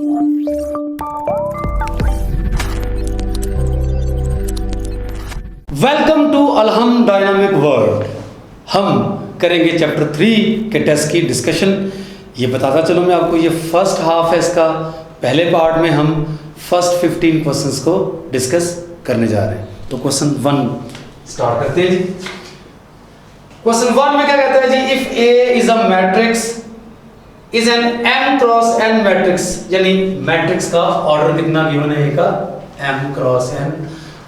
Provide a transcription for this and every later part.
Welcome to अलहम dynamic world. हम करेंगे चैप्टर 3 के टेस्ट की डिस्कशन। ये बताता चलो मैं आपको, ये फर्स्ट हाफ है इसका। पहले पार्ट में हम फर्स्ट 15 क्वेश्चंस को डिस्कस करने जा रहे हैं। तो क्वेश्चन 1 स्टार्ट करते हैं जी। क्वेश्चन 1 में क्या कहता है जी, if A is a matrix is an m cross n matrix, यानी मैट्रिक्स का ऑर्डर कितना गिवन है ए का, m क्रॉस n,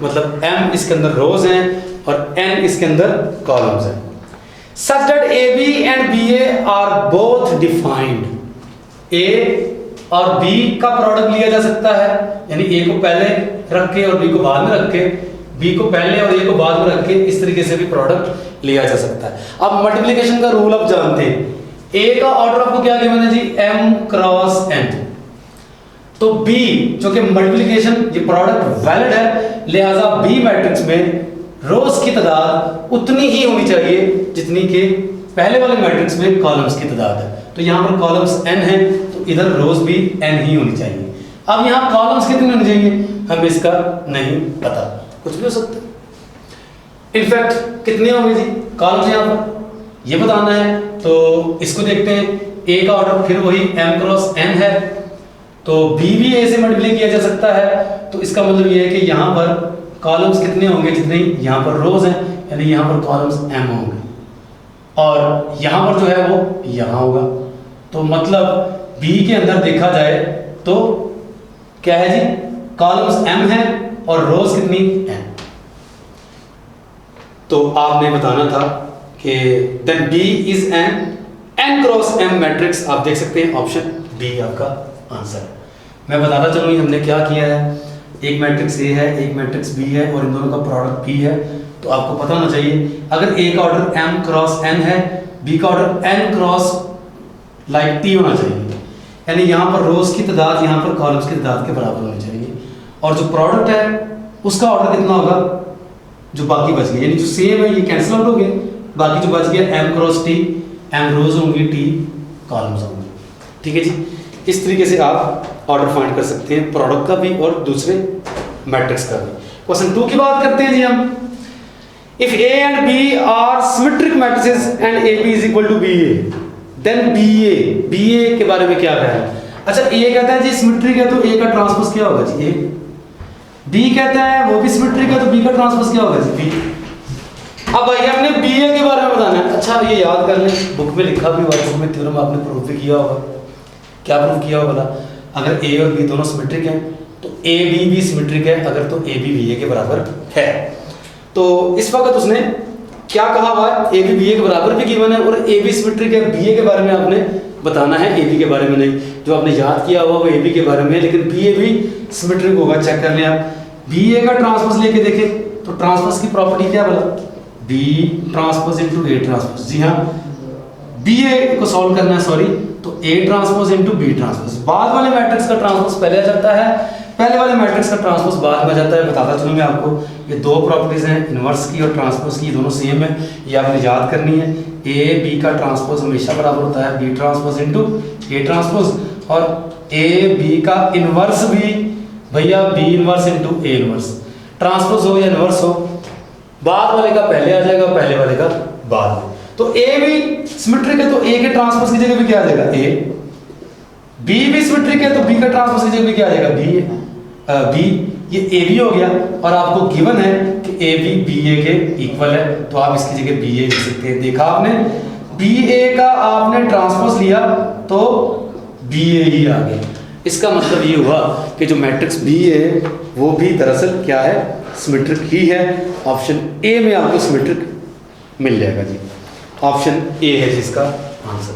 मतलब m इसके अंदर रोज हैं और n इसके अंदर कॉलम्स हैं। Such that AB and BA are both defined, A और B का प्रोडक्ट लिया जा सकता है, यानी A को पहले रख के और B को बाद में रख के, B को पहले और A को बाद में रख के, इस तरीके से भी प्रोडक्ट लिया जा सकता है। अब मल्टीप्लिकेशन का रूल आप जानते हैं। A का ऑर्डर आपको क्या गिवन है जी, m क्रॉस n। तो B जो कि मल्टीप्लिकेशन, ये प्रोडक्ट वैलिड है, लिहाजा B मैट्रिक्स में रोज की तादाद उतनी ही होनी चाहिए जितनी कि पहले वाले मैट्रिक्स में कॉलम्स की तादाद है। तो यहाँ पर कॉलम्स n हैं, तो इधर रोज भी n ही होनी चाहिए। अब यहाँ कॉलम्स कितने होने चाहिए हमें इसका नहीं पता, कुछ भी हो सकता है। इनफैक्ट कितने होंगे जी कॉलम्स यहाँ पर, ये बताना है। तो इसको देखते हैं, A का ऑर्डर फिर वही m क्रॉस n है, तो B भी A से मल्टीप्लाई किया जा सकता है। तो इसका मतलब ये है कि यहाँ पर कॉलम्स कितने होंगे जितने यहाँ पर रोज हैं, यानी यहाँ पर कॉलम्स m होंगे और यहाँ पर जो है वो यहाँ होगा। तो मतलब B के अंदर देखा जाए तो क्या है जी, कॉलम्स m है और रोज कितनी n। तो आपने बताना था कि then B is an n cross m matrix. आप देख सकते हैं ऑप्शन B आपका आंसर है। मैं बताता चलूँ हमने क्या किया है। एक मैट्रिक्स A है, एक मैट्रिक्स B है और इन दोनों का प्रोडक्ट P है। तो आपको पता होना चाहिए, अगर A का ऑर्डर m क्रॉस n है, B का order n cross like T होना चाहिए, यानी यहाँ पर रोज की तादाद यहाँ पर कॉलम्स की तादाद के बराबर होनी चाहिए। और जो प्रोडक्ट है उसका ऑर्डर कितना होगा, जो बाकी बच गए, यानी जो सेम है ये कैंसिल आउट हो गए, बाकी जो बच गया m क्रॉस T, m रोज होंगी, T कॉलम्स होंगे। ठीक है जी, इस तरीके से आप ऑर्डर फाइंड कर सकते हैं, प्रोडक्ट का भी और दूसरे मैट्रिक्स का भी। क्वेश्चन 2 की बात करते हैं जी हम। If A and B are symmetric matrices and AB is equal to BA, then BA के बारे में क्या कहना है। अच्छा, A कहता है जी सिमेट्रिक है, तो A का ट्रांसपोज क्या होगा जी, A। B कहता है वो भी सिमेट्रिक है, तो B का ट्रांसपोज क्या होगा जी, B। अब भाई हमने BA के बारे में बताना है। अच्छा, ये याद कर लें, बुक में लिखा भी हुआ है, बुक में थ्योरम आपने प्रूफ भी किया होगा। क्या प्रूफ किया होगा भला, अगर A और B दोनों सिमेट्रिक हैं तो AB भी सिमेट्रिक है, अगर तो AB BA के बराबर है। तो इस वक्त उसने क्या कहा हुआ है, AB BA के बराबर भी गिवन है और AB सिमेट्रिक है। BA के बारे में आपने बताना है, AB के बारे में नहीं। जो आपने याद किया हुआ वो AB के बारे में है, लेकिन BA भी सिमेट्रिक होगा, चेक कर लें आप। BA का ट्रांसपोज लेके देखें तो ट्रांसपोज की प्रॉपर्टी क्या बोला, B transpose into A transpose. जी हाँ, BA को सॉल्व करना है, सॉरी, तो A transpose into B transpose. बाद वाले मैट्रिक्स का ट्रांसपोज पहले आ जाता है, पहले वाले मैट्रिक्स का ट्रांसपोज बाद में आ जाता है। बताता चलूँ मैं आपको, ये दो प्रॉपर्टीज हैं, इनवर्स की और ट्रांसपोज की, दोनों सेम है, ये आपने याद करनी है। A B का ट्रांसपोज हमेशा बराबर होता है B transpose into A transpose, और A B का इनवर्स भी भैया B inverse into A inverse. Transpose हो या इनवर्स हो, बाद वाले का पहले आ जाएगा, पहले वाले का बाद में। तो A भी सिमेट्रिक है, तो A के ट्रांसपोज की जगह भी क्या आ जाएगा, A। B भी सिमेट्रिक है, तो B का ट्रांसपोज की जगह भी क्या आ जाएगा, B। ये AB हो गया, और आपको गिवन है कि AB BA के इक्वल है, तो आप इसकी जगह BA लिख सकते हैं। देखा आपने, BA का आपने ट्रांसपोज लिया तो BA ही आ गया। इसका मतलब ये हुआ कि जो मैट्रिक्स B है वो भी दरअसल क्या है, सिमेट्रिक ही है। ऑप्शन A में आपको सिमेट्रिक मिल जाएगा जी, ऑप्शन A है जिसका आंसर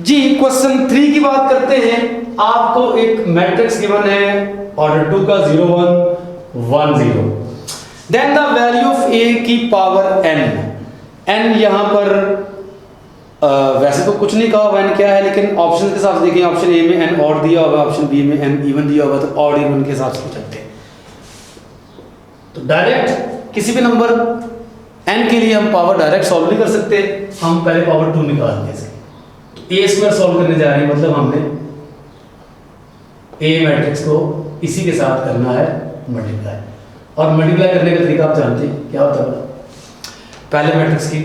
जी। क्वेश्चन 3 की बात करते हैं। आपको एक मैट्रिक्स गिवन है, ऑर्डर 2 का 0 1 1 0, then the value of A की पावर n यहां पर वैसे तो कुछ नहीं कहा हुआ n क्या है, लेकिन ऑप्शन के हिसाब से देखिए, ऑप्शन A में n ऑड दिया होगा, ऑप्शन B में n इवन दिया होगा, तो ऑड इवन के हिसाब से चलते हैं। तो डायरेक्ट किसी भी नंबर n के लिए हम पावर डायरेक्ट सॉल्व नहीं कर सकते, हम पहले पावर 2 निकालते हैं। तो A स्क्वायर सॉल्व करने जा रहे हैं, मतलब हमने ए मैट्रिक्स को इसी के साथ करना है मल्टीप्लाई, और मल्टीप्लाई करने का तरीका आप जानते हैं क्या होता है, पहले मैट्रिक्स की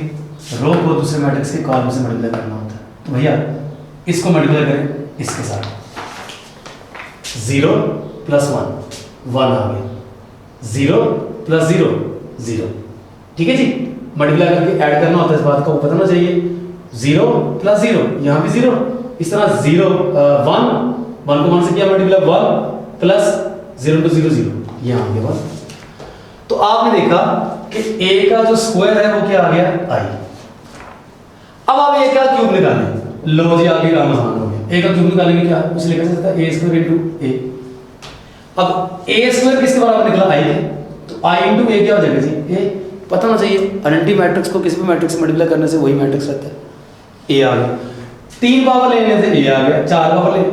रो को दूसरे मैट्रिक्स के कॉलम से मल्टीप्लाई करना होता है। तो भैया इसको मल्टीप्लाई करें इसके साथ, 0 + 1 1 आ गया, 0 + 0 0, ठीक है जी। मल्टीप्लाई करके ऐड करना होता है, इस बात को पता होना चाहिए। 0 + 0 यहाँ भी 0, इस तरह 0 1 1 को 1 से किया मल्टीप्लाई, 1 + 0 × 0 0, यहाँ आ गया 1। तो आपने देखा कि a का जो स्क्वायर है वो क्या आ गया i। अब आप a का क्यूब निकालें, लो जी आगे काम आसान हो गया। a का क्यूब निकालेंगे क्या, उसे लिखा जा सकता है a² × a। अब a² किसके बराबर निकला, i है, तो i × a क्या हो जाएगा जी a। पता होना चाहिए आइडेंटिटी मैट्रिक्स को किसी भी मैट्रिक्स से मल्टीप्लाई करने से वही मैट्रिक्स रहता है। a आ गया, 3 पावर लेने से a आ गया, 4 पावर ले,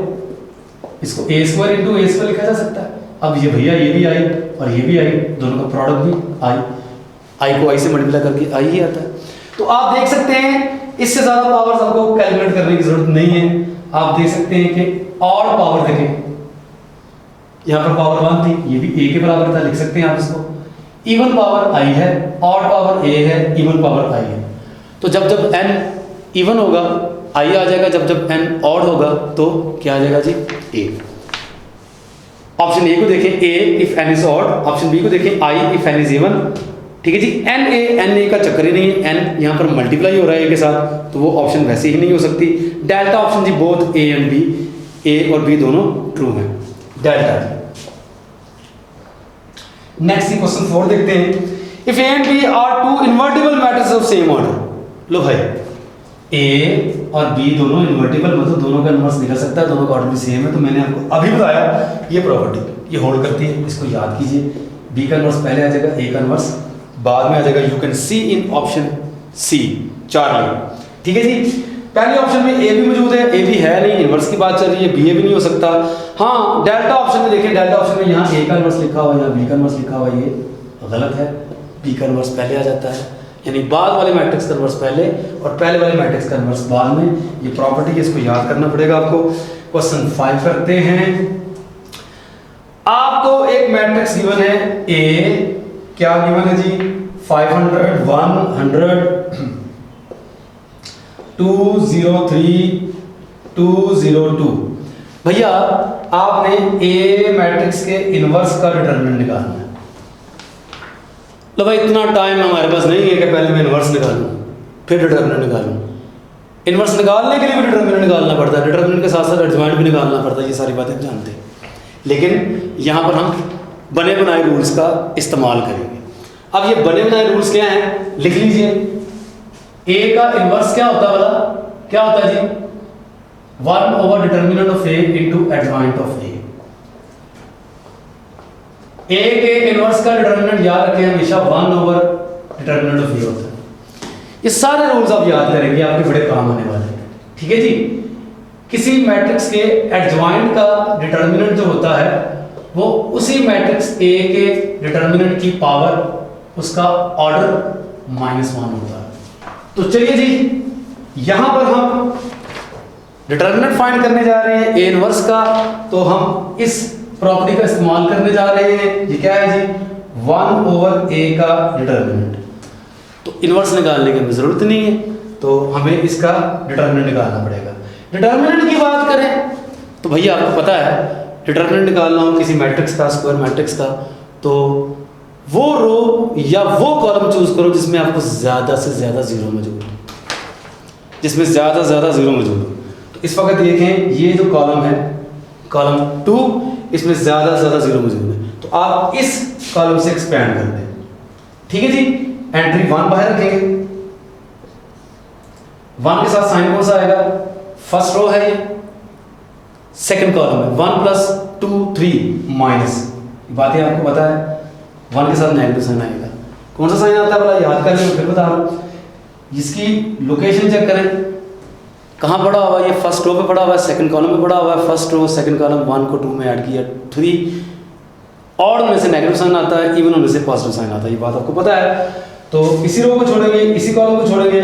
इसको a² × a² लिखा जा सकता है। अब ये भैया ये भी आई और ये भी आई, दोनों का प्रोडक्ट भी आई को आई से मल्टीप्लाई करके आई ही आता है। तो आप देख सकते हैं इससे ज़्यादा पावर्स आपको कैलकुलेट करने की जरूरत नहीं है। आप देख सकते हैं कि ऑड पावर देखें, यहाँ पर पावर 1 थी, ये भी a के बराबर था, लिख सकते हैं आप इसको। इवन पावर i है, ऑड पावर a है, इवन पावर i है। तो जब जब n इवन होगा i आ जाएगा, जब जब n ऑड होगा तो क्या आ जाएगा जी a। ऑप्शन ए को देखें a if n is odd, option B को देखें i if n is even, ठीक है जी। n a का चक्कर ही नहीं है, n यहाँ पर मल्टीप्लाई हो रहा है a के साथ, तो वो ऑप्शन वैसे ही नहीं हो सकती। डेल्टा ऑप्शन जी both a and b, a और b दोनों ट्रू हैं, डेल्टा जी। नेक्स्ट क्वेश्चन 4 देखते हैं। If a and b are two invertible matrix of same order. लो भाई a और b दोनों इन्वर्टिबल, मतलब दोनों का इन्वर्स निकल सकता है, दोनों का ऑर्डर भी सेम है। तो मैंने आपको अभी बताया ये प्रॉपर्टी ये होल्ड करती है, इसको याद कीजिए। b का इन्वर्स पहले आ जाएगा, a का इन्वर्स बाद में आ जाएगा। You can see in option C Charlie, ठीक है जी। पहले ऑप्शन में a भी मौजूद है, a भी है नहीं, इन्वर्स की बात चल रही है, b भी नहीं हो सकता। हाँ डेल्टा ऑप्शन में देखें, डेल्टा ऑप्शन में यहाँ a का इन्वर्स लिखा हुआ है, यहाँ b का इन्वर्स लिखा हुआ है, ये गलत है। b का इन्वर्स पहले आ जाता है, यानी बाद वाले मैट्रिक्स का इन्वर्स पहले और पहले वाले मैट्रिक्स का इन्वर्स बाद में। ये प्रॉपर्टी है, इसको याद करना पड़ेगा आपको। क्वेश्चन 5 करते हैं। आपको एक मैट्रिक्स गिवन है a, क्या गिवन है जी 500 100 203 202। भैया आपने a मैट्रिक्स के इन्वर्स का डिटरमिनेंट निकालना है। लो भाई इतना टाइम हमारे पास नहीं है कि पहले मैं इन्वर्स निकालूं फिर डिटरमिनेंट निकालूं। इन्वर्स निकालने के लिए भी डिटरमिनेंट निकालना पड़ता है, डिटरमिनेंट के साथ साथ एडजॉइंट भी निकालना पड़ता है, ये सारी बातें जानते हैं। लेकिन यहाँ पर हम बने बनाए रूल्स का इस्तेमाल करेंगे। अब ये बने बनाए रूल्स क्या हैं, लिख लीजिए। a का इन्वर्स क्या होता है वाला, क्या होता है जी 1 / determinant of a into adjoint of a। a के इन्वर्स का डिटरमिनेंट याद रखें हमेशा 1 / डिटरमिनेंट ऑफ a होता है। ये सारे रूल्स आप याद करेंगे, आपके बड़े काम आने वाले हैं, ठीक है जी। किसी मैट्रिक्स के एडजॉइंट का डिटरमिनेंट जो होता है वो उसी मैट्रिक्स a के डिटरमिनेंट की पावर उसका ऑर्डर -1 होता है। तो चलिए जी यहां पर हम डिटरमिनेंट फाइंड करने जा रहे हैं a इनवर्स का, तो हम इस प्रॉपर्टी का इस्तेमाल करने जा रहे हैं। ये क्या है जी 1/a का डिटरमिनेंट। तो इनवर्स निकालने की हमें जरूरत नहीं है, तो हमें इसका डिटरमिनेंट निकालना पड़ेगा। डिटरमिनेंट की बात करें तो भैया आपको पता है डिटरमिनेंट निकालना हो किसी मैट्रिक्स का, स्क्वायर मैट्रिक्स का, तो वो रो या वो कॉलम चूज करो जिसमें आपको ज्यादा से ज्यादा जीरो मौजूद हो, जिसमें ज्यादा से ज्यादा जीरो मौजूद हो। तो इस वक्त देखें ये जो कॉलम है कॉलम 2, इसमें ज्यादा से ज्यादा जीरो मौजूद है, तो आप इस कॉलम से एक्सपेंड कर दें, ठीक है जी। एंट्री 1 बाहर रखेंगे, 1 के साथ साइन कौन सा आएगा, फर्स्ट रो है ये, सेकंड कॉलम है 1 + 2 3 माइनस, बातें आपको पता है 1 के साथ नेगेटिव साइन आएगा। कौन सा साइन आता है बोला याद कर लें, फिर बता रहा हूं। इसकी लोकेशन चेक करें कहाँ पड़ा हुआ है, ये फर्स्ट रो पे पड़ा हुआ है, सेकंड कॉलम में पड़ा हुआ है। फर्स्ट रो सेकंड कॉलम 1 को 2 में ऐड किया 3, ऑड होने से नेगेटिव साइन आता है, इवन होने से पॉजिटिव साइन आता है, ये बात आपको पता है। तो इसी रो को छोड़ेंगे, इसी कॉलम को छोड़ेंगे,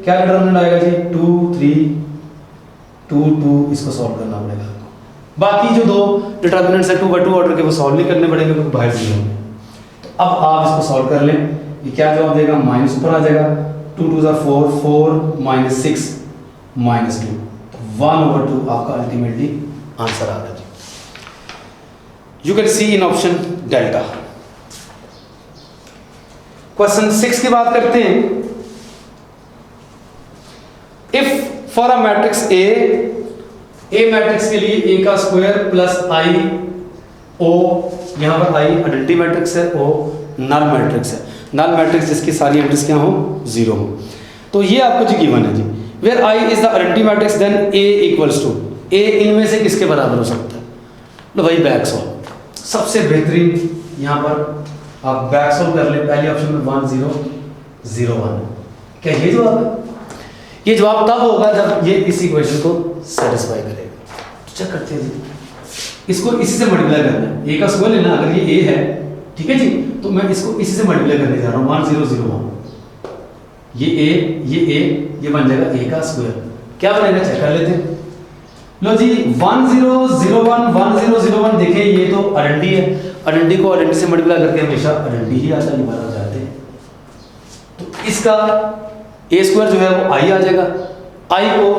क्या डिटरमिनेंट आएगा जी 2 3 2 2, इसको सॉल्व करना पड़ेगा आपको। बाकी जो दो डिटर्मिनेंट्स है 2 ऑर्डर के वो सॉल्व नहीं करने पड़ेंगे क्योंकि बाहर जीरो है। तो अब आप इसको सॉल्व कर लें, ये क्या जवाब देगा, माइनस ऊपर आ जाएगा, 2 2 4 4 माइनस 6 माइनस 2, तो 1/2 आपका अल्टीमेटली आंसर आ रहा है। You can see in option delta. Question 6 की बात करते हैं। If for a matrix A matrix के लिए ए का स्क्वायर प्लस आई ओ, यहां पर आई आइडेंटिटी मैट्रिक्स है, ओ नल मैट्रिक्स है, नल मैट्रिक्स जिसकी सारी एंट्रीज क्या हो, जीरो हो, तो ये आपको जो गिवन है जी, where I is the identity matrix then A equals to, A इनमें से किसके बराबर हो सकता है, लो भाई बैक सॉल्व, सबसे बेहतरीन यहां पर आप बैक सॉल्व कर ले। पहले ऑप्शन में 1 0 0 1, क्या ये जवाब है? ये जवाब तब होगा जब ये इस इक्वेशन को सेटिस्फाई करेगा। तो चेक करते हैं जी, इसको इसी से मल्टीप्लाई करना है, ए का स्क्वायर लेना, अगर ये ए है ठीक है जी, तो मैं इसको इसी से मल्टीप्लाई करने जा रहा हूँ 1 0 0 1, ये बन जाएगा ए का स्क्वायर, क्या बनेगा चेक कर लेते हैं। लो जी 1 0 0 1 1 0 0 1, देखें ये तो आइडेंटिटी है, आइडेंटिटी को आइडेंटिटी से मल्टीप्लाई करके हमेशा आइडेंटिटी ही आता है, ये बात जाते हैं। तो इसका ए स्क्वायर जो है वो आई आ जाएगा, आई को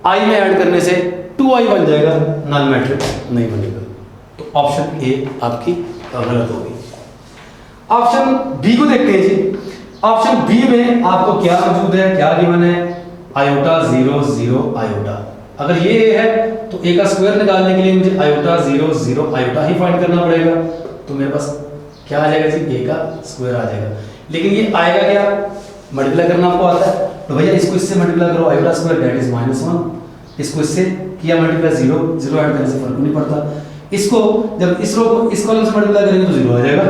आई में ऐड करने से 2i बन जाएगा, नल मैट्रिक्स नहीं बनेगा, तो ऑप्शन ए आपकी गलत होगी। ऑप्शन बी को देखते हैं जी। ऑप्शन बी में आपको क्या मौजूद है, क्या गिवन है, आयोटा 0 0 आयोटा, अगर ये ए है तो ए का स्क्वायर निकालने के लिए मुझे आयोटा 0 0 आयोटा ही फाइंड करना पड़ेगा, तो मेरे पास क्या आ जाएगा जी, ए का स्क्वायर आ जाएगा, लेकिन ये आएगा क्या, मल्टीप्लाई करना आपको आता है, तो भैया इसको इससे मल्टीप्लाई करो, आयोटा स्क्वायर दैट इज -1, इसको इससे किया मल्टीप्लाई, 0 0 ऐड करने से फर्क नहीं पड़ता, इसको जब इस रो को इस कॉलम से मल्टीप्लाई करेंगे तो 0 आ जाएगा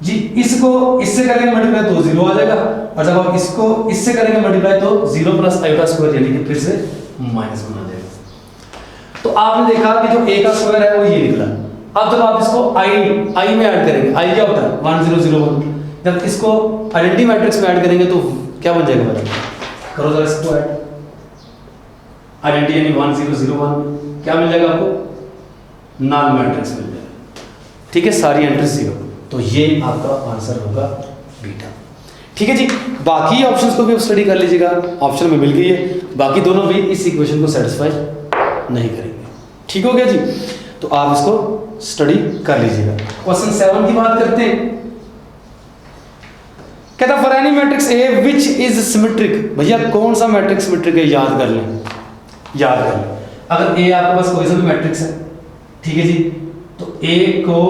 जी, इसको इससे करेंगे मल्टीप्लाई तो 0 आ जाएगा, और जब आप इसको इससे करेंगे मल्टीप्लाई तो 0 प्लस आयोटा स्क्वायर यानी कि फिर से -1 आ जाएगा। तो आपने देखा कि जो a का स्क्वायर है वो ये निकला। अब जब आप इसको i में ऐड करेंगे, i क्या होता है 1 0 0 1, जब इसको आइडेंटिटी मैट्रिक्स में ऐड करेंगे तो क्या बन जाएगा मेरा, करो जरा इसको ऐड, आइडेंटिटी यानी 1 0 0 1 क्या मिल जाएगा आपको, नल मैट्रिक्स मिल जाएगा, ठीक है, सारी एंट्रीज 0, तो ये आपका आंसर होगा बीटा। ठीक है जी, बाकी ऑप्शंस को भी आप स्टडी कर लीजिएगा, ऑप्शन में मिल गई है, बाकी दोनों भी इस इक्वेशन को सेटिस्फाई नहीं करेंगे। ठीक हो गया जी, तो आप इसको स्टडी कर लीजिएगा। क्वेश्चन 7 की बात करते हैं। कहता for any matrix A which is symmetric, भैया कौन सा मैट्रिक्स सिमेट्रिक है, याद कर लें, याद कर लें। अगर ए आपके पास कोई सा भी मैट्रिक्स है, ठीक है जी, तो ए को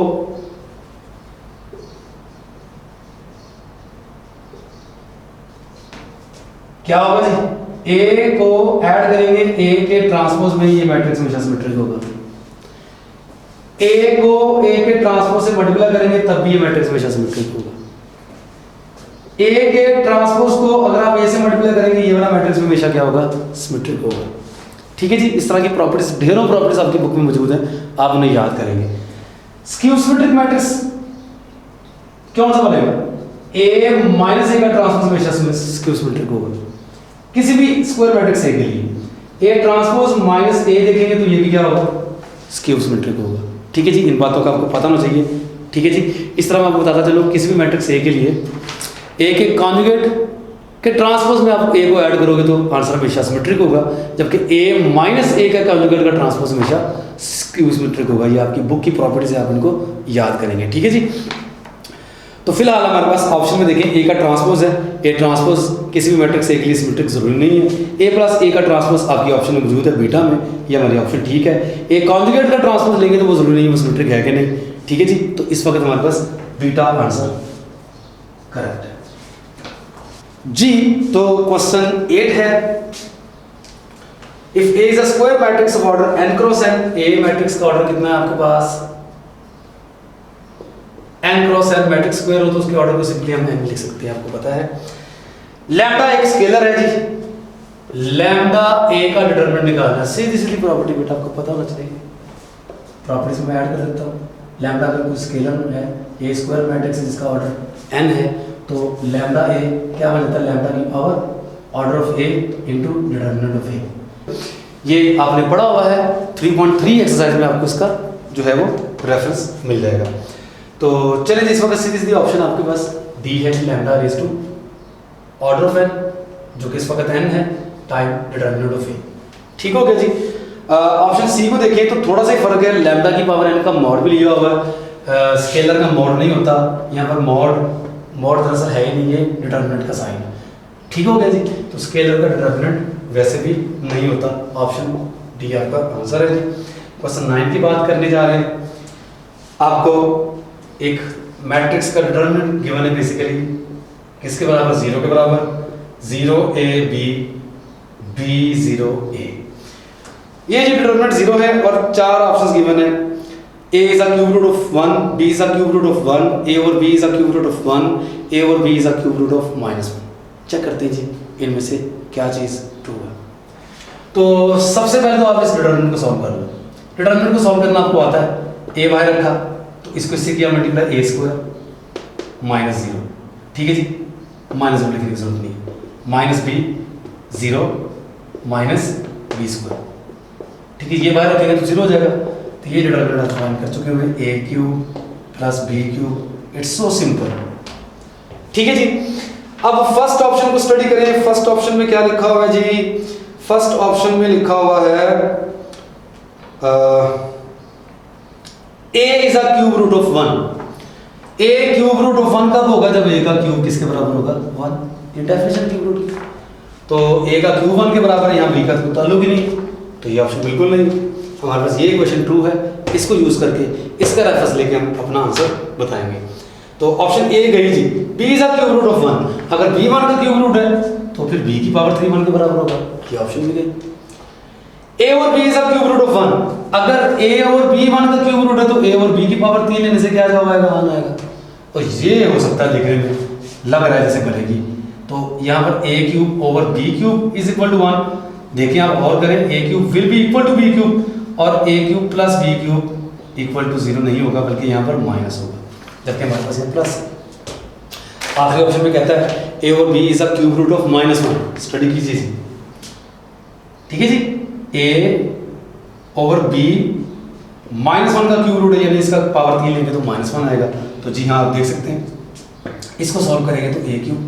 क्या होगा जी, ए को ऐड करेंगे ए के ट्रांसपोज में, ये मैट्रिक्स हमेशा सिमेट्रिक होगा। ए को ए के ट्रांसपोज से मल्टीप्लाई करेंगे तब भी ये मैट्रिक्स हमेशा सिमेट्रिक होगा। ए के ट्रांसपोज को अगर आप ए से मल्टीप्लाई करेंगे ये वाला मैट्रिक्स हमेशा क्या होगा, सिमेट्रिक होगा। ठीक है जी, इस तरह की प्रॉपर्टीज, ढेरों प्रॉपर्टीज आपकी बुक में मौजूद है, आप उन्हें याद करेंगे। स्क्यू सिमेट्रिक मैट्रिक्स कौन सा बनेगा, a माइनस ए का ट्रांसपोज हमेशा स्क्यू सिमेट्रिक होगा। किसी भी स्क्वायर मैट्रिक्स ए के लिए ए ट्रांसपोज माइनस ए देखेंगे तो ये भी क्या होगा, स्क्यू सिमेट्रिक होगा। ठीक है जी, इन बातों का आपको पता होना चाहिए। ठीक है जी, इस तरह मैं आपको बताता चलो, किसी भी मैट्रिक्स ए के लिए ए के कॉन्जुगेट के ट्रांसपोज में आप ए को ऐड करोगे तो आंसर हमेशा सिमेट्रिक होगा, जबकि ए माइनस ए का कॉन्जुगेट का ट्रांसपोज हमेशा स्क्यू सिमेट्रिक होगा। ये आपकी बुक की प्रॉपर्टीज है, आप इनको याद करेंगे। ठीक है जी, तो फिलहाल हमारे पास ऑप्शन में देखें ए का ट्रांसपोज है, ए ट्रांसपोज किसी भी मैट्रिक्स ए के लिए सिमेट्रिक जरूरी नहीं है। ए प्लस ए का ट्रांसपोज आपकी ऑप्शन में मौजूद है बीटा में, ये हमारी ऑप्शन ठीक है। ए कॉन्जुगेट का ट्रांसपोज लेंगे तो वो जरूरी नहीं है वो सिमेट्रिक है कि नहीं। ठीक है जी, तो इस वक्त हमारे पास बीटा आंसर करेक्ट है जी। तो क्वेश्चन 8 है, if A is a square matrix of order n cross n, A matrix का ऑर्डर कितना है आपके पास, n cross n matrix square हो तो उसके ऑर्डर को सिंपली हम n लिख सकते हैं, आपको पता है। लैम्डा एक स्केलर है जी, लैम्डा a का डिटरमिनेंट निकालना है, सीधी सीधी प्रॉपर्टी बेटा आपको पता होना चाहिए, प्रॉपर्टीज में ऐड कर देता हूं। लैम्डा अगर कोई स्केलर है, a स्क्वायर मैट्रिक्स है जिसका ऑर्डर n है, तो लैम्डा a क्या बन जाता है, लैम्डा की power order of a into determinant of a। ये आपने पढ़ा हुआ है 3.3 एक्सरसाइज में, आपको इसका जो है वो रेफरेंस मिल जाएगा। तो चलिए जी, इस वक्त सीधी सीधी ऑप्शन आपके पास दी है lambda raise to order of n, जो कि इस वक्त एन है, टाइम डिटरमिनेंट ऑफ ए। ठीक हो गया जी। ऑप्शन सी को देखिए तो थोड़ा सा ही फर्क है, लैम्डा की पावर एन का मॉड भी लिया हुआ है, स्केलर का मॉड नहीं होता यहाँ पर, मॉड दरअसल है ही नहीं, ये डिटरमिनेंट का साइन है। ठीक हो गया जी। तो स्केलर का डिटरमिनेंट वैसे भी नहीं होता। ऑप्शन डी आपका आंसर है जी। क्वेश्चन 9 की बात करने जा रहे हैं। आपको एक मैट्रिक्स का डिटरमिनेंट गिवन है, बेसिकली किसके बराबर, 0 के बराबर, 0 a b b 0 a। ये जो डिटरमिनेंट 0 है और 4 ऑप्शंस गिवन है, a is a cube root of 1, b is a cube root of 1, a और b is a cube root of 1, a और b is a cube root of -1। Check करते हैं जी इनमें से क्या चीज़ ट्रू है। तो सबसे पहले तो आप इस डिटरमिनेंट को सॉल्व कर लो। डिटरमिनेंट को सॉल्व करना आपको आता है, a बाहर रखा तो इसको इससे किया मल्टीप्लाई, a स्क्वायर माइनस 0। ठीक है जी, माइनस लिखने की जरूरत नहीं है, minus b 0 minus b square. ठीक है, ये बाहर रखेंगे तो 0 हो जाएगा। तो ये डिटरमिनेंट आप फाइंड कर चुके हैं, a cube plus b cube. It's so simple. ठीक है जी। अब फर्स्ट ऑप्शन को स्टडी करें। फर्स्ट ऑप्शन में क्या लिखा हुआ है जी? फर्स्ट ऑप्शन में लिखा हुआ है a is a cube root of 1। a cube root of 1 कब होगा? जब a का क्यूब किसके बराबर होगा? 1। ये डेफिनेशन क्यूब रूट की। तो a का क्यूब 1 के बराबर है, यहाँ b का तो ताल्लुक ही नहीं, तो ये ऑप्शन बिल्कुल नहीं। हमारे पास ये क्वेश्चन ट्रू है, इसको यूज करके इसका रेफरेंस लेके हम अपना आंसर बताएंगे। तो ऑप्शन ए गई जी, b is a cube root of 1। अगर b 1 का क्यूब रूट है तो फिर b की पावर 3 1 के बराबर होगा, ये ऑप्शन भी गई। a और b is a cube root of 1। अगर a और b 1 का क्यूब रूट है तो a और b की पावर 3 लेने से क्या जवाब आएगा? 1 आएगा। और ये हो सकता है दिखने में लग रहा है जैसे बनेगी, तो यहाँ पर a cube over b cube is equal to 1। देखिए आप और करें, a cube will be equal to b cube और a cube plus b cube equal to 0 नहीं होगा, बल्कि यहाँ पर माइनस होगा, जबकि हमारे पास यहाँ प्लस है। आखिरी ऑप्शन में कहता है a और b is a cube root of -1। Study कीजिए जी। ठीक है जी, a ओवर b -1 का क्यूब रूट है, यानी इसका पावर 3 लेंगे तो -1 आएगा। तो जी हाँ, आप देख सकते हैं इसको सॉल्व करेंगे तो a cube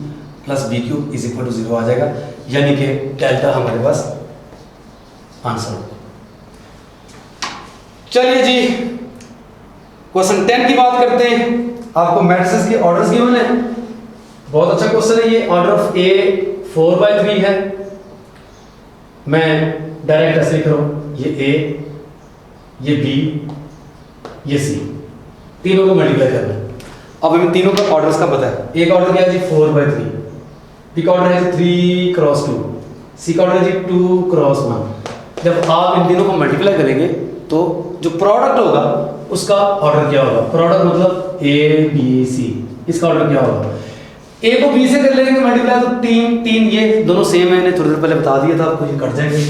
plus b cube is equal to 0 आ जाएगा, यानी कि डेल्टा हमारे पास आंसर होगा। चलिए जी, क्वेश्चन 10 की बात करते हैं। आपको मैट्रिसेस के ऑर्डर्स गिवन है, बहुत अच्छा क्वेश्चन है ये। ऑर्डर ऑफ a 4/3 है। मैं डायरेक्ट ऐसे लिख रहा हूं, ये a, ये b, ये c, तीनों को मल्टीप्लाई करना है। अब हमें तीनों का ऑर्डर्स का पता है। a का ऑर्डर क्या है जी? 4/3। b का ऑर्डर है 3 क्रॉस 2, c का ऑर्डर है जी 2 क्रॉस 1। जब आप इन तीनों को मल्टीप्लाई करेंगे तो जो प्रोडक्ट होगा उसका ऑर्डर क्या होगा? प्रोडक्ट मतलब a b c, इसका ऑर्डर क्या होगा? a को b से कर लेंगे मल्टीप्लाई तो 3 ये दोनों सेम है, मैंने थोड़ी देर पहले बता दिया था आपको, ये कट जाएंगे।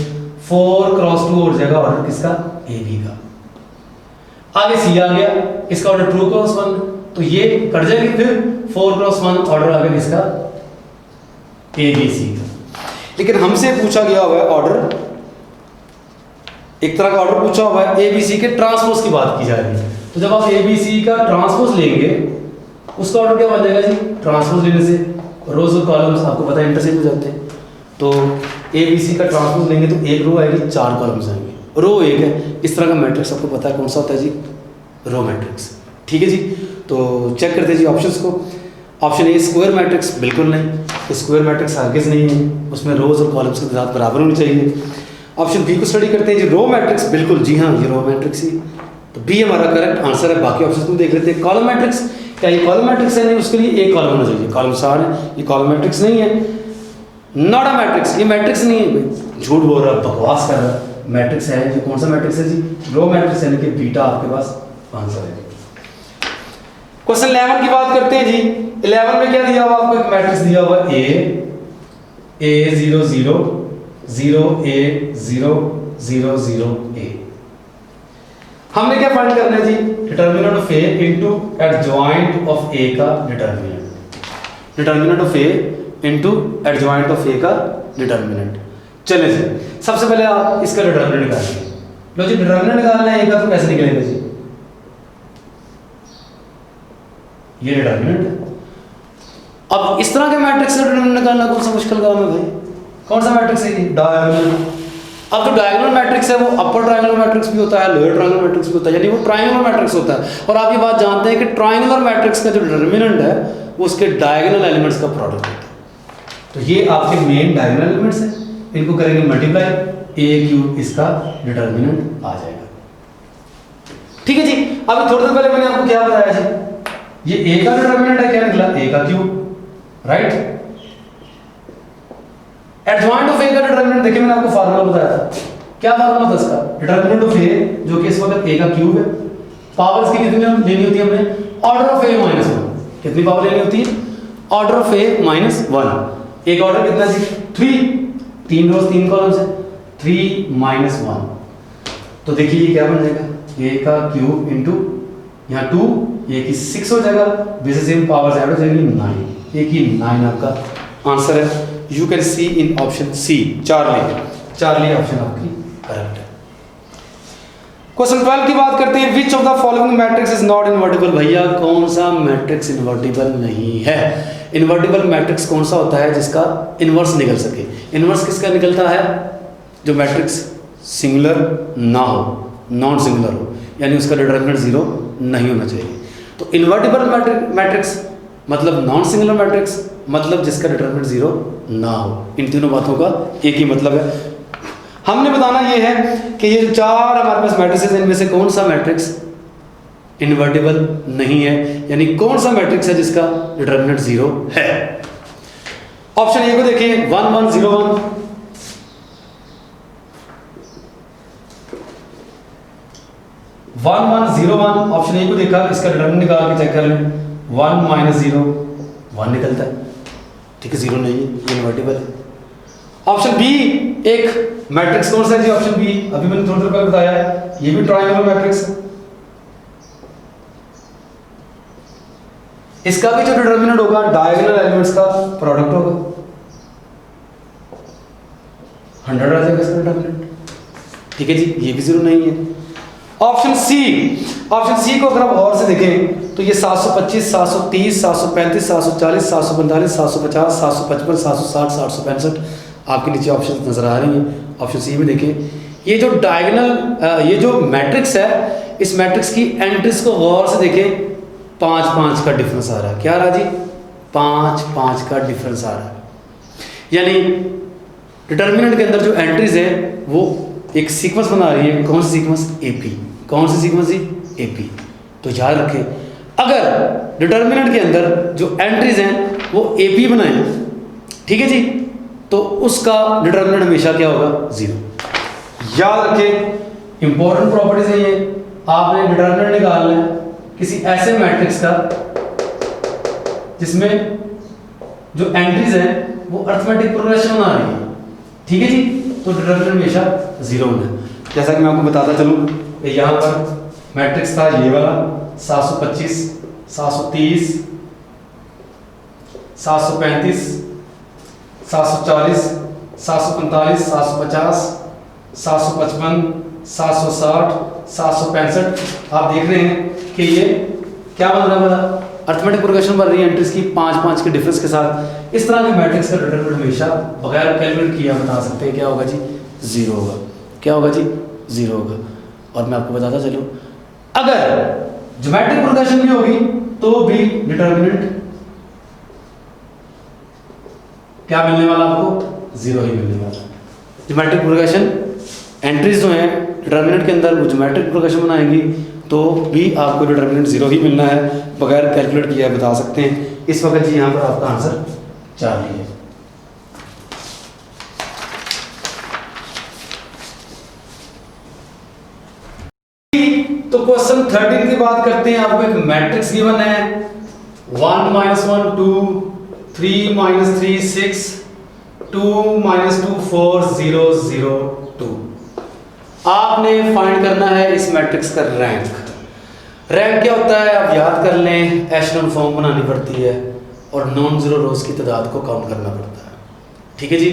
4 क्रॉस 2 हो जाएगा ऑर्डर किसका? a b का। आगे c आ गया, इसका ऑर्डर 2 क्रॉस 1, तो ये कट जाएंगे। फिर 4 क्रॉस 1 ऑर्डर आ गया किसका? a b c का। लेकिन हमसे पूछा गया हुआ है ऑर्डर, एक तरह का ऑर्डर पूछा हुआ है, ए बी सी के ट्रांसपोज की बात की जा रही है। तो जब आप ए बी सी का ट्रांसपोज लेंगे उसका ऑर्डर क्या बन जाएगा जी? ट्रांसपोज लेने से रोज और कॉलम्स आपको पता है इंटरचेंज हो जाते हैं। तो ए बी सी का ट्रांसपोज लेंगे तो एक रो आएगी, 4 कॉलम्स आएंगे। रो एक है, इस तरह का मैट्रिक्स आपको पता है कौन सा होता है जी? Row matrix. ठीक है जी। तो चेक करते हैं जी ऑप्शंस को। ऑप्शन ए स्क्वायर मैट्रिक्स, बिल्कुल नहीं, स्क्वायर मैट्रिक्स हरगिज़ नहीं है, उसमें रोज और कॉलम्स की तादाद बराबर होनी चाहिए। ऑप्शन बी को स्टडी करते हैं जी, रो मैट्रिक्स, बिल्कुल जी हाँ, ये रो मैट्रिक्स ही, तो बी हमारा करेक्ट आंसर है। बाकी ऑप्शन को देख लेते हैं। कॉलम मैट्रिक्स, क्या ये कॉलम मैट्रिक्स है? नहीं, उसके लिए एक कॉलम होना चाहिए, कॉलम 4 है, ये कॉलम मैट्रिक्स नहीं है। नॉट अ मैट्रिक्स, ये मैट्रिक्स नहीं है, झूठ बोल रहा है, बकवास कर रहा है। मैट्रिक्स है, ये कौन सा मैट्रिक्स है जी? रो मैट्रिक्स, यानी कि बीटा आपके पास आंसर है। क्वेश्चन 11 की बात करते हैं जी। 11 में क्या दिया हुआ आपको? एक मैट्रिक्स दिया हुआ a 0 0 0 a 0 0 0 a। हमने क्या फाइंड करना है जी? Determinant of a into adjoint of a का determinant. Determinant of a into adjoint of a का डिटर्मिनेंट। चले जी, सबसे पहले आप इसका डिटर्मिनेंट निकालिए। लो जी, डिटर्मिनेंट निकालना है, तो कैसे निकलेगा जी? ये डिटर्मिनेंट है। अब इस तरह के मैट्रिक्स का डिटर्मिनेंट निकालना कौन सा मुश्किल काम है भाई? कौन सा मैट्रिक्स है ये? डायगोनल। अब जो डायगोनल मैट्रिक्स है वो अपर ट्रायंगुलर मैट्रिक्स भी होता है, लोअर ट्रायंगुलर मैट्रिक्स भी होता है, यानी वो ट्रायंगुलर मैट्रिक्स होता है। और आप ये बात जानते हैं कि ट्रायंगुलर मैट्रिक्स का जो डिटर्मिनेंट है वो उसके डायगोनल एलिमेंट्स का प्रोडक्ट होता है। तो ये आपके मेन डायगोनल एलिमेंट्स हैं, इनको करेंगे मल्टीप्लाई, ए क्यूब इसका डिटर्मिनेंट आ जाएगा। ठीक है जी। अभी थोड़ी देर पहले मैंने आपको क्या बताया जी? ये ए का डिटर्मिनेंट है, क्या निकला? ए का क्यूब, राइट। एडजॉइंट ऑफ ए का डिटरमिनेंट देखिए, मैंने आपको फार्मूला बताया था। क्या फार्मूला था इसका? डिटरमिनेंट ऑफ ए, जो कि इस वक्त ए का क्यूब है, पावर इसकी कितनी लेनी होती है हमने? Order of A minus 1। कितनी पावर लेनी होती है? Order of A minus 1। एक ऑर्डर कितना जी? 3। 3 रोज 3 कॉलम्स है, 3 माइनस 1। तो देखिए ये क्या बन जाएगा? ए का क्यूब इंटू यहाँ 2, ए की 6 हो जाएगा, बेसिस सेम पावर्स ऐड हो जाएंगी 9। ए की 9 आपका आंसर है। You can see in option C, Charlie option आपकी करेक्ट है। क्वेश्चन 12 की बात करते हैं। Which of the following matrix is not invertible? भैया कौन सा मैट्रिक्स इन्वर्टिबल नहीं है? इन्वर्टिबल मैट्रिक्स कौन सा होता है जिसका इन्वर्स निकल सके? इन्वर्स किसका निकलता है? जो मैट्रिक्स सिंगुलर ना हो, नॉन सिंगुलर हो, यानी उसका डिटरमिनेंट 0 नहीं होना चाहिए। तो इन्वर्टिबल मैट्रिक्स मतलब नॉन सिंगुलर मैट्रिक्स मतलब जिसका डिटरमिनेंट 0 ना हो। इन तीनों बातों का एक ही मतलब है। हमने बताना ये है कि ये 4 हमारे पास मैट्रिक्स हैं, इनमें से कौन सा मैट्रिक्स इन्वर्टिबल नहीं है, यानी कौन सा मैट्रिक्स है जिसका डिटरमिनेंट 0 है। ऑप्शन ए को देखिए, 1 1 0 1। ऑप्शन ए को देखा, इसका डिटरमिनेंट निकाल के चेक कर लें। 1 माइनस 0 1 निकलता है, ठीक है, 0 नहीं है, ये इन्वर्टिबल है। ऑप्शन बी एक मैट्रिक्स कौन सा है जी? ऑप्शन बी अभी मैंने थोड़ी देर पहले बताया है, ये भी ट्रायंगुलर मैट्रिक्स है। इसका भी जो डिटरमिनेंट होगा डायगोनल एलिमेंट्स का प्रोडक्ट होगा, 100 आ जाएगा इसका डिटरमिनेंट, ठीक है जी, ये भी 0 नहीं है। ऑप्शन सी को अगर आप और से देखें तो ये 725 730 735 740 745 750 755 760 765 आपके नीचे ऑप्शन नजर आ रही हैं। ऑप्शन सी में देखें, ये जो डायगोनल ये जो मैट्रिक्स है, इस मैट्रिक्स की एंट्रीज को गौर से देखें, 5 5 का डिफरेंस आ रहा है। क्या आ रहा जी? 5 5 का डिफरेंस आ रहा है, यानी डिटरमिनेंट के अंदर जो एंट्रीज है वो एक सीक्वेंस बना रही है। कौन सी सीक्वेंस? एपी। कौन सी सीक्वेंस जी? एपी। तो याद रखें, अगर डिटरमिनेंट के अंदर जो एंट्रीज हैं वो एपी बनाए, ठीक है जी, तो उसका डिटरमिनेंट हमेशा क्या होगा? 0। याद रखें, इंपॉर्टेंट प्रॉपर्टीज है ये। आपने डिटरमिनेंट निकालना है किसी ऐसे मैट्रिक्स का जिसमें जो एंट्रीज हैं वो अरिथमेटिक प्रोग्रेशन बना रही है, ठीक है जी, तो डिटरमिनेंट हमेशा 0 होना है। जैसा कि मैं आपको बताता चलूँ, यहाँ पर मैट्रिक्स था ये वाला 725 730 735 740 745 750 755 760 765। आप देख रहे हैं कि ये क्या बन रहा है? वाला अरिथमेटिक प्रोग्रेशन बन रही है एंट्रीज की 5 5 के डिफरेंस के साथ। इस तरह के मैट्रिक्स का डिटरमिनेंट हमेशा बगैर कैलकुलेट किया बता सकते हैं। क्या होगा जी? 0 होगा। क्या होगा जी? 0 होगा। और मैं आपको बताता चलूं, अगर ज्योमेट्रिक प्रोग्रेशन भी होगी तो भी डिटरमिनेंट क्या मिलने वाला? आपको 0 ही मिलने वाला। ज्योमेट्रिक प्रोग्रेशन एंट्रीज जो हैं डिटरमिनेंट के अंदर वो ज्योमेट्रिक प्रोग्रेशन बनाएंगी तो भी आपको डिटरमिनेंट 0 ही मिलना है, बगैर कैलकुलेट किया बता सकते हैं। इस वक्त जी यहाँ पर आपका आंसर 4 ही है। तो क्वेश्चन 13 की बात करते हैं। आपको एक मैट्रिक्स गिवन है 1 - 1 2 3 - 3 6 2 - 2 4 0 0 2। आपने फाइंड करना है इस मैट्रिक्स का रैंक। रैंक क्या होता है आप याद कर लें, एशेलॉन फॉर्म बनानी पड़ती है और नॉन जीरो रोज की तादाद को काउंट करना पड़ता है, ठीक है जी।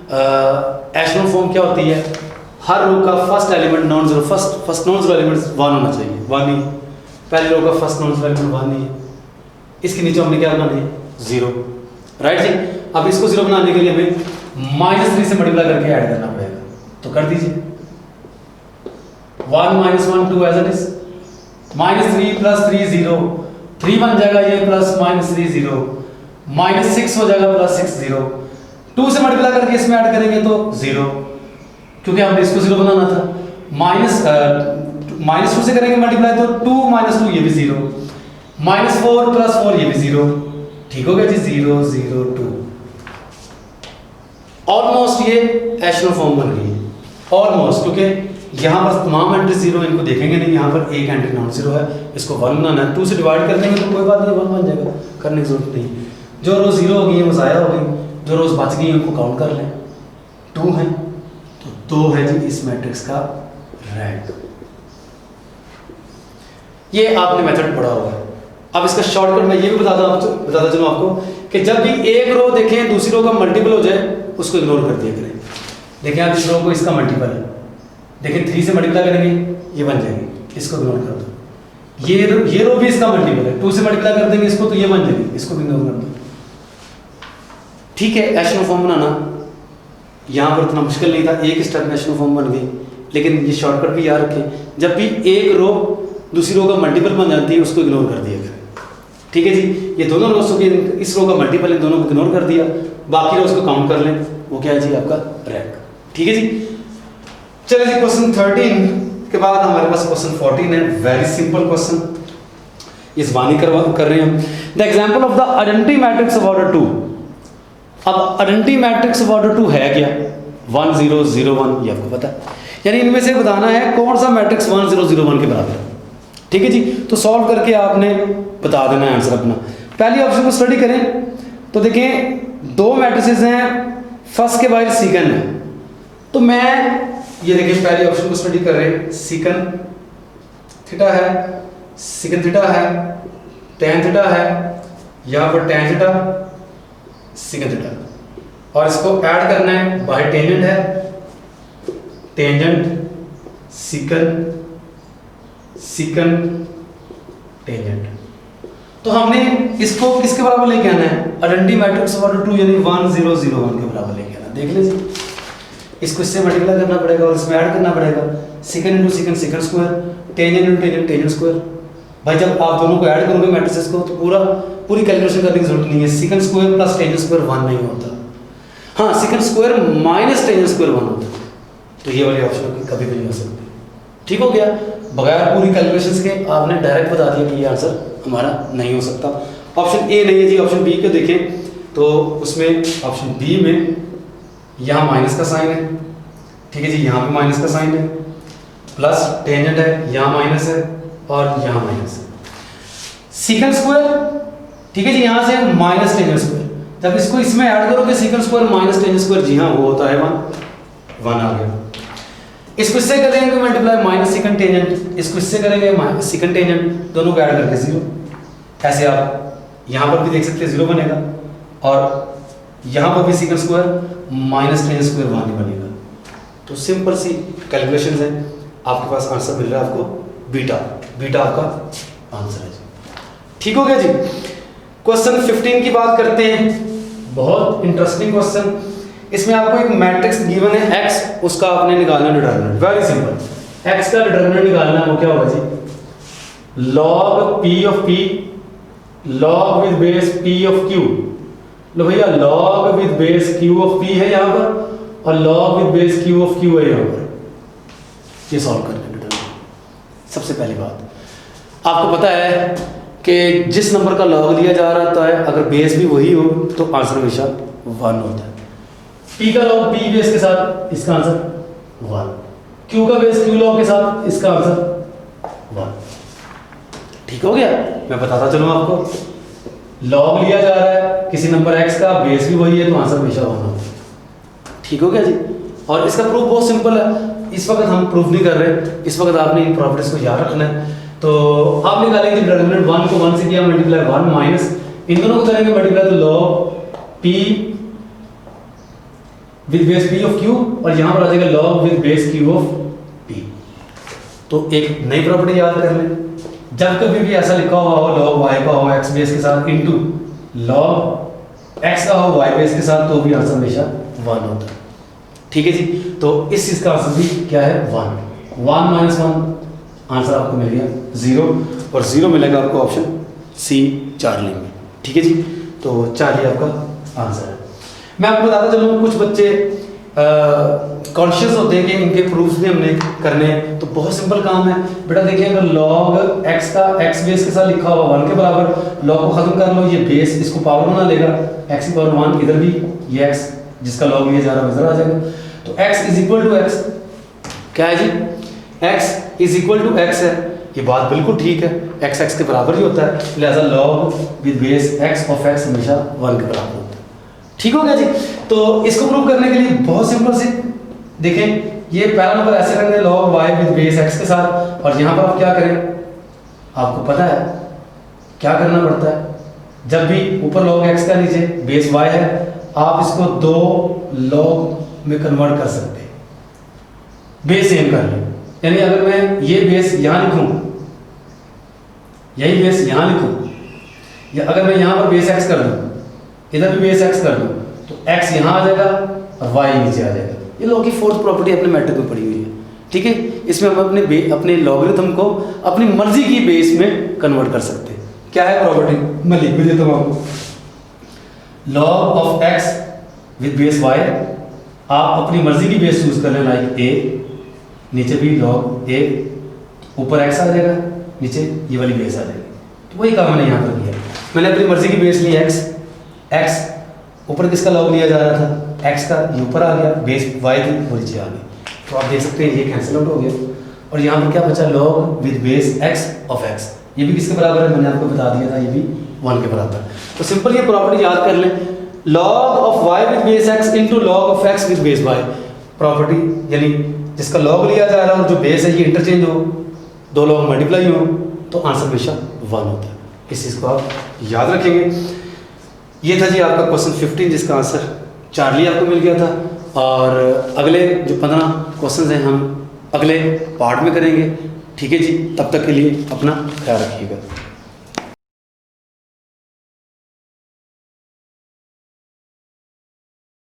एशेलॉन फॉर्म क्या होती है, हर रो का first element non zero, first non zero element 1 होना चाहिए, 1 ही, पहली रो का फर्स्ट नॉन जीरो एलिमेंट 1 ही है, इसके नीचे हमने क्या बना दिया 0, राइट जी। अब इसको 0 बनाने के लिए हमें -3 से मल्टीप्लाई करके ऐड करना पड़ेगा, तो कर दीजिए 1 - 1 2 एज इट इज, -3 + 3 0, 3 बन जाएगा ये प्लस -3 0, -6 हो जाएगा +6 0, 2 से मल्टीप्लाई करके इसमें ऐड करेंगे तो 0, क्योंकि हमने इसको 0 बनाना था, -2 से करेंगे मल्टीप्लाई तो 2 - 2 ये भी 0, -4 + 4 ये भी 0, ठीक हो गया जी 0 0 2। ऑलमोस्ट ये एशेलॉन फॉर्म बन गई है, ऑलमोस्ट, क्योंकि यहाँ पर तमाम एंट्री 0 इनको देखेंगे नहीं, यहाँ पर एक एंट्री नॉन 0 है, इसको 1 बनाना है, 2 से डिवाइड कर देंगे तो कोई बात नहीं 1 बन जाएगा, करने की जरूरत नहीं, जो रो 0 हो गई है वो ज़ाया हो गई, जो रोज बच गई उनको काउंट कर लें, 2 है तो 2 है जी इस मैट्रिक्स का रैंक। ये आपने मेथड पढ़ा हुआ है। अब इसका शॉर्टकट मैं ये भी बताता चलूँ आपको कि जब भी एक रो देखें दूसरी रो का मल्टीपल हो जाए उसको इग्नोर कर दिया करें। देखें आप इस रो को इसका मल्टीपल है, देखें 3 से मल्टीप्लाई करेंगे ये बन जाएगी, इसको इग्नोर कर दो। ये रो भी इसका मल्टीपल है, 2 से मल्टीप्लाई कर देंगे इसको तो ये बन जाएगी, इसको भी इग्नोर कर दो। ठीक है, एशेलॉन फॉर्म बनाना यहाँ पर इतना मुश्किल नहीं था, एक स्टेप में एशेलॉन फॉर्म बन गई, लेकिन ये शॉर्टकट भी याद रखें, जब भी एक रो दूसरी रो का मल्टीपल बन जाती है उसको इग्नोर कर दिया करें। ठीक है जी, ये दोनों रोज के इस रो का मल्टीपल इन दोनों को इग्नोर कर दिया, बाकी रोज को काउंट कर लें, वो क्या है जी आपका रैंक। ठीक है जी, चलिए जी क्वेश्चन 13 के बाद हमारे पास क्वेश्चन 14 है, वेरी सिंपल क्वेश्चन, इस बानी कर रहे हैं हम। The example of the identity matrix of order 2। अब आइडेंटिटी मैट्रिक्स ऑफ ऑर्डर 2 है क्या, 1 0 0 1, ये आपको पता है, यानी इनमें से बताना है कौन सा मैट्रिक्स 1 0 0 1 के बराबर है। ठीक है जी, तो सॉल्व करके आपने बता देना है आंसर अपना। पहली ऑप्शन को स्टडी करें तो देखें 2 मैट्रिसेस हैं, फर्स्ट के बाद सेकंड है, तो मैं ये देखिए पहली ऑप्शन को स्टडी कर रहे हैं, सेकंड थीटा है, सेकंड थीटा है, tan थीटा है, यहाँ पर tan थीटा सेकंड थीटा, और इसको ऐड करना है बाय टेंजेंट है, टेंजेंट सेकंड सेकंड टेंजेंट। तो हमने इसको किसके बराबर लेके आना है, आइडेंटिटी मैट्रिक्स ऑफ ऑर्डर 2 यानी 1 0 0 1 के बराबर लेके आना। देख लीजिए, इसको इससे मल्टीप्लाई करना पड़ेगा और इसमें ऐड करना पड़ेगा, second into second second square, tangent into tangent tangent square. भाई जब आप दोनों को ऐड करोगे मैट्रिसेस को तो पूरी कैलकुलेशन करने की जरूरत नहीं है, second square plus tangent square 1 नहीं होता, हाँ second square minus tangent square 1 होता है, तो ये वाली ऑप्शन कभी भी नहीं हो सकती। ठीक हो गया, बगैर पूरी कैलकुलेशंस के आपने डायरेक्ट बता दिया कि ये आंसर हमारा नहीं हो सकता। ऑप्शन ए नहीं है जी, ऑप्शन बी को देखें तो उसमें ऑप्शन बी में यहाँ माइनस का साइन है, ठीक है जी, यहाँ पे माइनस का साइन है, प्लस टेंजेंट है, यहाँ माइनस है और यहाँ माइनस है, सेकंड स्क्वायर, ठीक है जी, यहाँ से माइनस टेंजेंट स्क्वायर, जब इसको इसमें ऐड करोगे secant square minus tangent square, जी हाँ वो होता है 1 आ गया। इसको इससे करेंगे मल्टीप्लाई माइनस सेकंड टेंजेंट, इसको इससे करेंगे सेकंड टेंजेंट, दोनों को ऐड करके 0। ऐसे आप यहाँ पर भी देख सकते हैं 0 बनेगा और यहाँ पर भी second square minus tangent square 1 ही बनेगा। तो सिंपल सी कैलकुलेशंस है, आपके पास आंसर मिल रहा है आपको बीटा, बीटा आपका आंसर है जी। ठीक हो गया जी। क्वेश्चन 15 की बात करते हैं, बहुत इंटरेस्टिंग क्वेश्चन। इसमें आपको एक मैट्रिक्स गिवन है x, उसका आपने निकालना डिटरमिनेंट, वेरी सिंपल। x का डिटरमिनेंट निकालना है, वो क्या होगा जी, log p of p log with base p of q। लो भैया log with base q of p है यहाँ पर और log with base q of q है यहाँ पर, ये सॉल्व करना है डिटरमिनेंट। सबसे पहली बात आपको पता है कि जिस नंबर का log लिया जा रहा है अगर बेस भी वही हो तो आंसर हमेशा 1 होता है। p का log p बेस के साथ इसका आंसर 1, q का बेस q log के साथ इसका आंसर 1। ठीक हो गया, मैं बताता चलूँ आपको, log लिया जा रहा है किसी नंबर x का, बेस भी वही है तो आंसर हमेशा 1 होता है। ठीक हो गया जी। और इसका प्रूफ बहुत सिंपल है, इस वक्त हम प्रूफ नहीं कर रहे, इस वक्त आपने इन प्रॉपर्टीज को याद रखना है। तो आप निकालेंगे डिटरमिनेंट 1 को 1 से किया मल्टीप्लाई 1 माइनस इन दोनों को करेंगे मल्टीप्लाई, तो log p with base p of q और यहाँ पर आ जाएगा log with base q of p। तो एक नई प्रॉपर्टी याद कर लें, जब कभी भी ऐसा लिखा हुआ हो log y का हो x बेस के साथ इनटू log x का हो y बेस के साथ, तो भी आंसर हमेशा 1 होता है। ठीक है जी, तो इस चीज का आंसर भी क्या है 1 माइनस 1, आंसर आपको मिल गया 0 और 0 मिलेगा आपको ऑप्शन सी चार्ली में। ठीक है जी, तो चार्ली आपका आंसर है। मैं आपको बताता चलूँ, कुछ बच्चे कॉन्शियस होते हैं कि इनके प्रूफ्स भी हमने करने हैं, तो बहुत सिंपल काम है बेटा। देखिए अगर log x का x बेस के साथ लिखा हुआ 1 के बराबर, log को खत्म कर लो, ये बेस इसको पावर बना लेगा, x की पावर 1, इधर भी ये x जिसका log लिया जा रहा है इधर आ जाएगा। तो x is equal to x, क्या है जी, x is equal to x है, ये बात बिल्कुल ठीक है, x x के बराबर ही होता है, लिहाजा log with base x of x हमेशा 1 के बराबर होता है। ठीक हो गया जी। तो इसको प्रूव करने के लिए बहुत सिंपल सी, देखें ये पहला नंबर ऐसे करेंगे log y with base x के साथ, और यहाँ पर आप क्या करें, आपको पता है क्या करना पड़ता है, जब भी ऊपर log x का नीचे बेस y है, आप इसको 2 log में कन्वर्ट कर सकते हैं, बेस सेम कर लें। यानी अगर मैं ये बेस यहाँ लिखूं, यही बेस यहाँ लिखूं, या अगर मैं यहाँ पर बेस x कर दूं, इधर भी बेस x कर दूं, तो x यहाँ आ जाएगा और y नीचे आ जाएगा। ये log की फोर्थ प्रॉपर्टी अपने मैट्रिक में पड़ी हुई है। ठीक है, इसमें हम अपने लॉगरिथम को अपनी मर्जी की बेस में कन्वर्ट कर सकते हैं। क्या है प्रॉपर्टी, मैं लिख भी देता हूँ आपको, log of x with base y, आप अपनी मर्जी की बेस चूज कर लें, लाइक a, नीचे भी log a, ऊपर x आ जाएगा, नीचे ये वाली बेस आ जाएगी। तो वही काम मैंने यहाँ पर किया, मैंने अपनी मर्जी की बेस ली x, ऊपर किसका log लिया जा रहा था, x का, ये ऊपर आ गया, बेस y थी वो नीचे आ गई। तो आप देख सकते हैं ये कैंसिल आउट हो गया, और यहाँ पर क्या बचा, log with base x of x, ये भी किसके बराबर है, मैंने आपको बता दिया था, ये भी 1 के बराबर है। तो सिंपल ये प्रॉपर्टी याद कर लें, log of y with base x into log of x with base y, property यानी जिसका log लिया जा रहा है और जो बेस है ये इंटरचेंज हो, 2 log मल्टीप्लाई हो, तो आंसर हमेशा 1 होता है। इस चीज़ को आप याद रखेंगे। ये था जी आपका क्वेश्चन 15 जिसका आंसर चार्ली आपको मिल गया था, और अगले जो 15 क्वेश्चन हैं हम अगले पार्ट में करेंगे। ठीक है जी, तब तक के लिए अपना ख्याल रखिएगा।